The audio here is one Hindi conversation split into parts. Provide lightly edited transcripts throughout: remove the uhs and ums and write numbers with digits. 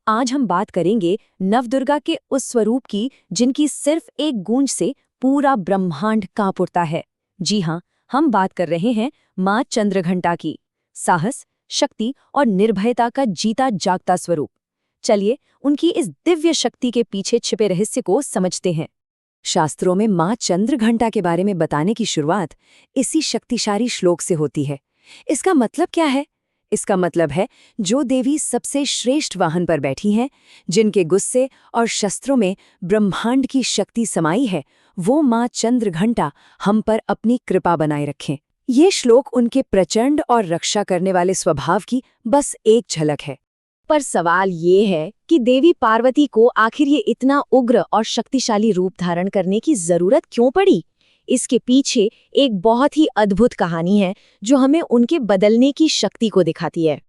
आज हम बात करेंगे नवदुर्गा के उस स्वरूप की जिनकी सिर्फ एक गूंज से पूरा ब्रह्मांड कांप उठता है। जी हाँ, हम बात कर रहे हैं माँ चंद्रघंटा की। साहस, शक्ति और निर्भयता का जीता जागता स्वरूप। चलिए उनकी इस दिव्य शक्ति के पीछे छिपे रहस्य को समझते हैं। शास्त्रों में माँ चंद्रघंटा के बारे में बताने की शुरुआत इसी शक्तिशाली श्लोक से होती है। इसका मतलब क्या है? इसका मतलब है, जो देवी सबसे श्रेष्ठ वाहन पर बैठी हैं, जिनके गुस्से और शस्त्रों में ब्रह्मांड की शक्ति समाई है, वो माँ चंद्रघंटा हम पर अपनी कृपा बनाए रखें। ये श्लोक उनके प्रचंड और रक्षा करने वाले स्वभाव की बस एक झलक है। पर सवाल ये है कि देवी पार्वती को आखिर ये इतना उग्र और शक्तिशाली रूप धारण करने की जरूरत क्यों पड़ी? इसके पीछे एक बहुत ही अद्भुत कहानी है जो हमें उनके बदलने की शक्ति को दिखाती है।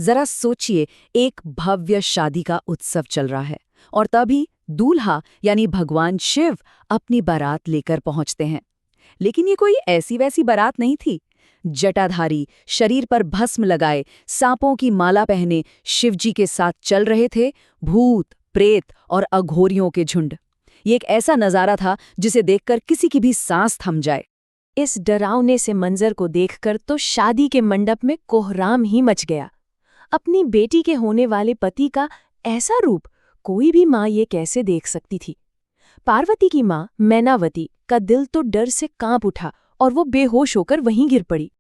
जरा सोचिए, एक भव्य शादी का उत्सव चल रहा है और तभी दूल्हा यानी भगवान शिव अपनी बारात लेकर पहुंचते हैं। लेकिन ये कोई ऐसी वैसी बारात नहीं थी। जटाधारी, शरीर पर भस्म लगाए, सांपों की माला पहने शिवजी के साथ चल रहे थे भूत, प्रेत और अघोरियों के झुंड। ये एक ऐसा नजारा था जिसे देखकर किसी की भी सांस थम जाए। इस डरावने से मंजर को देखकर तो शादी के मंडप में कोहराम ही मच गया। अपनी बेटी के होने वाले पति का ऐसा रूप कोई भी माँ ये कैसे देख सकती थी? पार्वती की माँ मैनावती का दिल तो डर से कांप उठा और वो बेहोश होकर वहीं गिर पड़ी।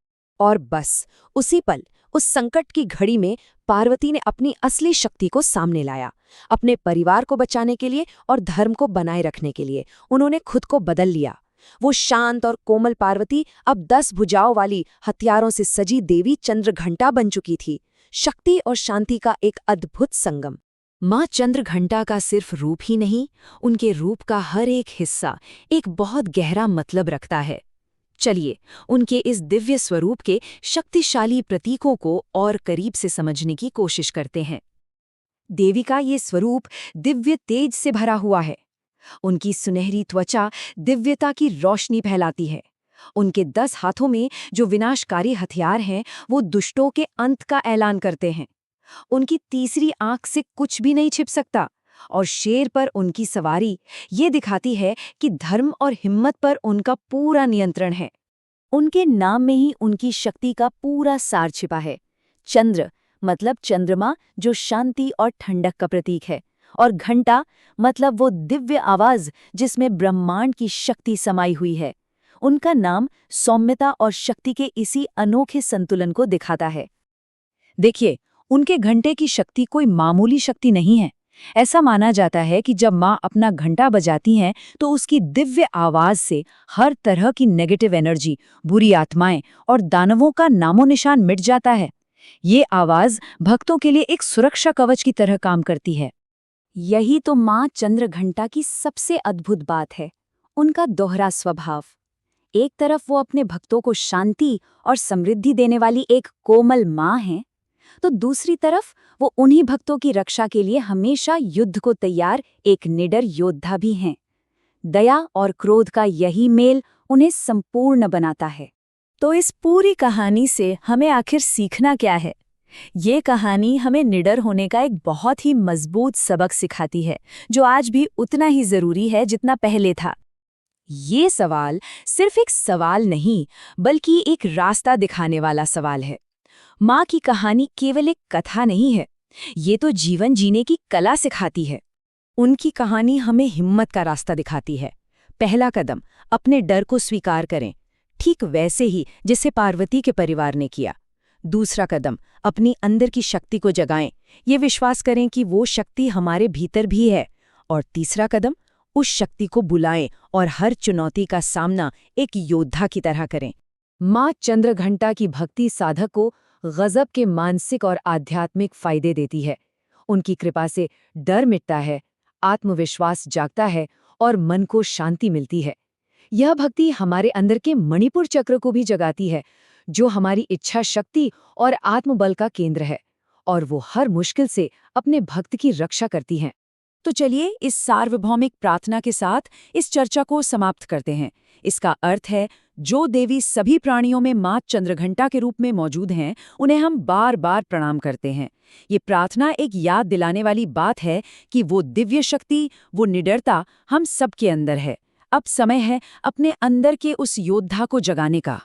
और बस उसी पल, उस संकट की घड़ी में पार्वती ने अपनी असली शक्ति को सामने लाया। अपने परिवार को बचाने के लिए और धर्म को बनाए रखने के लिए उन्होंने खुद को बदल लिया। वो शांत और कोमल पार्वती अब 10 भुजाओं वाली हथियारों से सजी देवी चंद्रघंटा बन चुकी थी। शक्ति और शांति का एक अद्भुत संगम। माँ चंद्रघंटा का सिर्फ रूप ही नहीं, उनके रूप का हर एक हिस्सा एक बहुत गहरा मतलब रखता है। चलिए उनके इस दिव्य स्वरूप के शक्तिशाली प्रतीकों को और करीब से समझने की कोशिश करते हैं। देवी का ये स्वरूप दिव्य तेज से भरा हुआ है। उनकी सुनहरी त्वचा दिव्यता की रोशनी फैलाती है। उनके 10 हाथों में जो विनाशकारी हथियार हैं, वो दुष्टों के अंत का ऐलान करते हैं। उनकी तीसरी आंख से कुछ भी नहीं छिप सकता और शेर पर उनकी सवारी ये दिखाती है कि धर्म और हिम्मत पर उनका पूरा नियंत्रण है। उनके नाम में ही उनकी शक्ति का पूरा सार छिपा है। चंद्र मतलब चंद्रमा, जो शांति और ठंडक का प्रतीक है, और घंटा मतलब वो दिव्य आवाज जिसमें ब्रह्मांड की शक्ति समाई हुई है। उनका नाम सौम्यता और शक्ति के इसी अनोखे संतुलन को दिखाता है। देखिए, उनके घंटे की शक्ति कोई मामूली शक्ति नहीं है। ऐसा माना जाता है कि जब माँ अपना घंटा बजाती हैं तो उसकी दिव्य आवाज से हर तरह की नेगेटिव एनर्जी, बुरी आत्माएं और दानवों का नामो निशान मिट जाता है। ये आवाज भक्तों के लिए एक सुरक्षा कवच की तरह काम करती है। यही तो माँ चंद्रघंटा की सबसे अद्भुत बात है, उनका दोहरा स्वभाव। एक तरफ वो अपने भक्तों को शांति और समृद्धि देने वाली एक कोमल माँ हैं, तो दूसरी तरफ वो उन्हीं भक्तों की रक्षा के लिए हमेशा युद्ध को तैयार एक निडर योद्धा भी हैं। दया और क्रोध का यही मेल उन्हें संपूर्ण बनाता है। तो इस पूरी कहानी से हमें आखिर सीखना क्या है? ये कहानी हमें निडर होने का एक बहुत ही मजबूत सबक सिखाती है, जो आज भी उतना ही जरूरी है जितना पहले था। ये सवाल सिर्फ एक सवाल नहीं, बल्कि एक रास्ता दिखाने वाला सवाल है। माँ की कहानी केवल एक कथा नहीं है, ये तो जीवन जीने की कला सिखाती है। उनकी कहानी हमें हिम्मत का रास्ता दिखाती है। पहला कदम, अपने डर को स्वीकार करें, ठीक वैसे ही जिसे पार्वती के परिवार ने किया। दूसरा कदम, अपनी अंदर की शक्ति को जगाएं, ये विश्वास करें कि वो शक्ति हमारे भीतर भी है। और तीसरा कदम, उस शक्ति को बुलाएं और हर चुनौती का सामना एक योद्धा की तरह करें। माँ चंद्रघंटा की भक्ति साधक को गजब के मानसिक और आध्यात्मिक फायदे देती है। उनकी कृपा से डर मिटता है, आत्मविश्वास जागता है और मन को शांति मिलती है। यह भक्ति हमारे अंदर के मणिपुर चक्र को भी जगाती है, जो हमारी इच्छा शक्ति और आत्मबल का केंद्र है, और वो हर मुश्किल से अपने भक्त की रक्षा करती हैं। तो चलिए इस सार्वभौमिक प्रार्थना के साथ इस चर्चा को समाप्त करते हैं। इसका अर्थ है, जो देवी सभी प्राणियों में माँ चंद्रघंटा के रूप में मौजूद हैं, उन्हें हम बार बार प्रणाम करते हैं। ये प्रार्थना एक याद दिलाने वाली बात है कि वो दिव्य शक्ति, वो निडरता हम सबके अंदर है। अब समय है अपने अंदर के उस योद्धा को जगाने का।